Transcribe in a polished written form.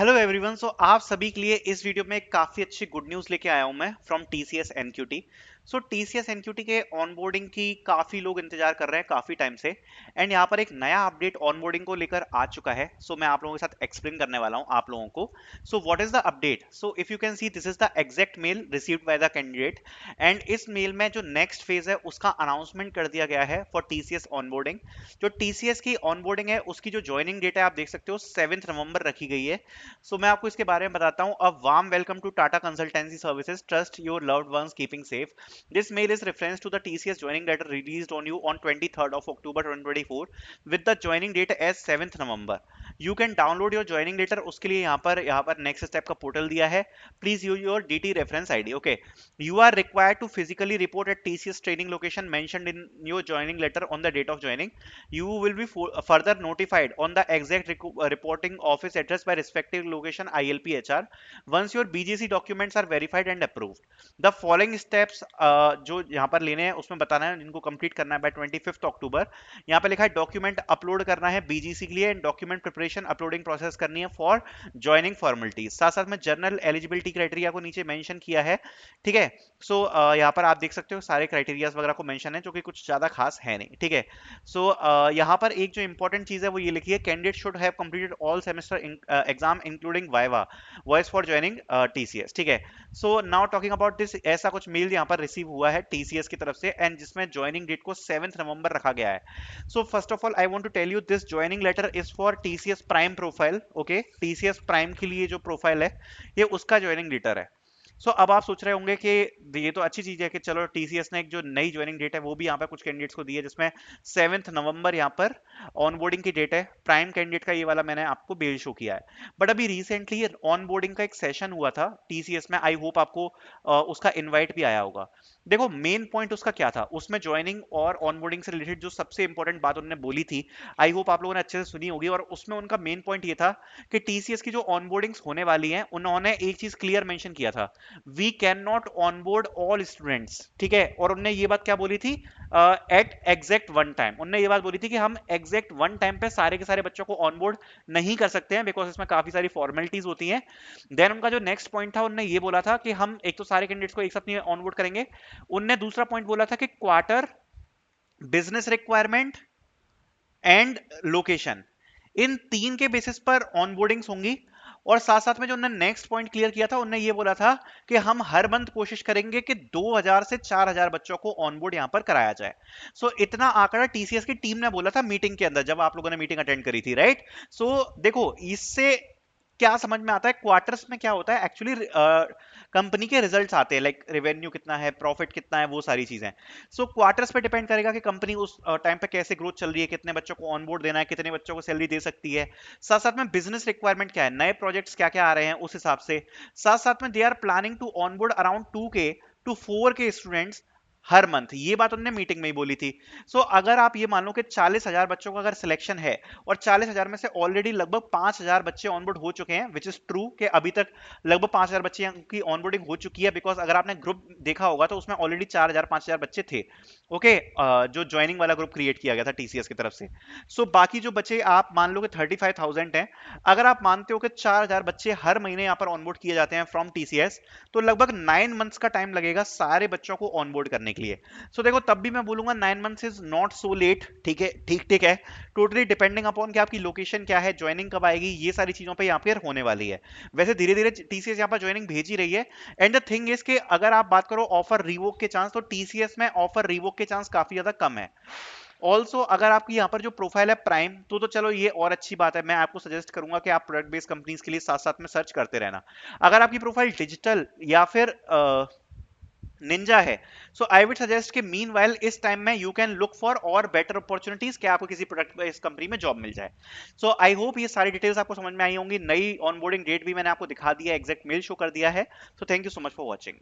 Hello everyone. सो आप सभी के लिए इस वीडियो में काफी अच्छी गुड न्यूज लेके आया हूं मैं from TCS NQT. So TCS NQT के ऑनबोर्डिंग की काफी लोग इंतजार कर रहे हैं काफी टाइम से, एंड यहाँ पर एक नया अपडेट ऑनबोर्डिंग को लेकर आ चुका है। सो मैं आप लोगों के साथ एक्सप्लेन करने वाला हूँ आप लोगों को। So what is the update? So if you can see this is the exact mail received by the candidate, and इस मेल में जो नेक्स्ट फेज है उसका अनाउंसमेंट कर दिया गया है फॉर टीसीएस ऑनबोर्डिंग। जो टीसीएस की ऑनबोर्डिंग है उसकी जो ज्वाइनिंग डेट है आप देख सकते हो 7 नवंबर रखी गई है। सो मैं आपको इसके बारे में बताता हूं। A warm welcome to Tata Consultancy Services, trust your loved ones keeping safe. This mail is reference to the TCS joining letter released on you on 23rd of October 2024 with the joining date as 7th November. You can download your joining letter। उसके लिए यहाँ पर next step का portal दिया है। Please use your DT reference ID. Okay, you are required to physically report at TCS training location mentioned in your joining letter on the date of joining. You will be further notified on the exact reporting office address by respective location ILPHR once your BGC documents are verified and approved. The following steps जो यहाँ पर लेने हैं उसमें बताना है, जिनको complete करना है बाय 25th अक्टूबर। यहाँ पे लिखा है डॉक्यूमेंट अपलोड करना है बीजीसी के लिए, and document preparation uploading process करनी है फॉर ज्वाइनिंग फॉर्मेलिटीज। साथ साथ में जनरल एलिजिबिलिटी क्राइटेरिया को नीचे मेंशन किया है। ठीक है। सो यहाँ पर आप देख सकते हो सारे क्राइटेरियाज वगैरह को मेंशन है, जो कि कुछ ज्यादा खास है नहीं। ठीक है। सो यहाँ पर एक जो इंपॉर्टेंट चीज है वो ये लिखी है, candidate should have completed all semester exam including viva voice for joining TCS. ठीक है। So now talking about this, ऐसा कुछ मेल यहाँ पर रिसीव हुआ है टीसीएस की तरफ से, एंड जिसमें ज्वाइनिंग डेट को 7 नवंबर रखा गया है। So first of all I want to tell you this joining letter is for TCS prime profile. Okay, TCS prime के लिए जो प्रोफाइल है ये उसका ज्वाइनिंग लेटर है। अब आप सोच रहे होंगे कि ये तो अच्छी चीज है कि चलो टीसीएस ने एक जो नई ज्वाइनिंग डेट है वो भी यहाँ पे कुछ कैंडिडेट्स को दी है, जिसमें 7 नवंबर यहाँ पर ऑनबोर्डिंग की डेट है। प्राइम कैंडिडेट का ये वाला मैंने आपको मेल शो किया है। बट अभी रिसेंटली ऑनबोर्डिंग का एक सेशन हुआ था टीसीएस में, आई होप आपको उसका इन्वाइट भी आया होगा। देखो मेन पॉइंट उसका क्या था, उसमें ज्वाइनिंग और ऑनबोर्डिंग से रिलेटेड जो सबसे इंपॉर्टेंट बात उन्होंने बोली थी, आई होप आप लोगों ने अच्छे से सुनी होगी। और उसमें उनका मेन पॉइंट ये था कि टीसीएस की जो ऑनबोर्डिंग्स होने वाली हैं उन्होंने एक चीज क्लियर मेंशन किया था, we can not onboard all students. ठीक है। और उन्होंने ये बात क्या बोली थी, एट एग्जैक्ट वन टाइम। उन्होंने ये बात बोली थी कि हम एग्जैक्ट वन टाइम पे सारे के सारे बच्चों को ऑनबोर्ड नहीं कर सकते हैं, बिकॉज इसमें काफी सारी फॉर्मेलिटीज होती हैं। देन उनका जो नेक्स्ट पॉइंट था, उन्होंने ये बोला था कि हम एक तो सारे कैंडिडेट्स को एक साथ नहीं ऑनबोर्ड करेंगे। उनने दूसरा पॉइंट बोला था कि quarter, business requirement and location, इन तीन के बेसिस पर ऑनबोर्डिंग्स होंगी। और साथ साथ में जो उन्होंने नेक्स्ट पॉइंट क्लियर किया था, उन्होंने ये बोला था कि हम हर मंथ कोशिश करेंगे कि 2000 से 4000 बच्चों को ऑनबोर्ड यहां पर कराया जाए। इतना आंकड़ा टीसीएस की टीम ने बोला था मीटिंग के अंदर, जब आप लोगों ने मीटिंग अटेंड करी थी, राइट? देखो इससे क्या समझ में आता है, क्वार्टर्स में क्या होता है एक्चुअली, कंपनी के रिजल्ट्स आते हैं, लाइक रेवेन्यू कितना है, प्रॉफिट कितना है, वो सारी चीजें। क्वार्टर्स पे डिपेंड करेगा कि कंपनी उस टाइम पे कैसे ग्रोथ चल रही है, कितने बच्चों को ऑनबोर्ड देना है, कितने बच्चों को सैलरी दे सकती है। साथ साथ में बिजनेस रिक्वायरमेंट क्या है, नए प्रोजेक्ट्स क्या क्या आ रहे हैं उस हिसाब से। साथ साथ में they are planning to onboard around 2K to 4K students हर मंथ, ये बात उन्होंने मीटिंग में ही बोली थी। अगर आप ये मान लो कि 40,000 बच्चों का अगर सिलेक्शन है, और 40,000 में से ऑलरेडी लगभग 5,000 बच्चे ऑनबोर्ड हो चुके हैं, विच इज ट्रू कि अभी तक लगभग 5,000 बच्चे की ऑनबोर्डिंग हो चुकी है, बिकॉज अगर आपने ग्रुप देखा होगा तो उसमें ऑलरेडी 4,000 5,000 बच्चे थे। ओके, जो ज्वाइनिंग वाला ग्रुप क्रिएट किया गया था टीसीएस की तरफ से। बाकी जो बच्चे आप मान लो कि 35,000 हैं, अगर आप मानते हो कि 4,000 बच्चे हर महीने यहाँ पर ऑनबोर्ड किए जाते हैं फ्रॉम टीसीएस, तो लगभग 9 मंथ्स का टाइम लगेगा सारे बच्चों को ऑनबोर्ड करने के लिए। देखो तब भी मैं बोलूंगा 9 months is not so let. ठीक है, ठीक ठीक है। टोटली डिपेंडिंग अपॉन कि आपकी लोकेशन क्या है, ज्वाइनिंग कब आएगी, ये सारी चीजों पे यहाँ पर होने वाली है। वैसे धीरे धीरे टीसीएस यहाँ पर ज्वाइनिंग भेज ही रही है। एंड द थिंग इज कि अगर आप बात करो ऑफर रिवोक के चांस, तो टीसीएस में ऑफर रिवोक के चांस काफी ज्यादा कम है। ऑल्सो अगर आपकी यहाँ पर जो प्रोफाइल है प्राइम, तो चलो ये और अच्छी बात है। मैं आपको सजेस्ट करूंगा कि आप प्रोडक्ट बेस्ड कंपनीज के लिए साथ साथ में सर्च करते रहना। अगर आपकी प्रोफाइल डिजिटल या फिर निंजा है, आई वुड सजेस्ट कि मीनवाइल इस टाइम में यू कैन लुक फॉर और बेटर अपॉर्चुनिटीज कि आपको किसी प्रोडक्ट इस कंपनी में जॉब मिल जाए। आई होप ये सारी डिटेल्स आपको समझ में आई होंगी। नई ऑनबोर्डिंग डेट भी मैंने आपको दिखा दिया है, एग्जैक्ट मेल शो कर दिया है। Thank you so much for watching.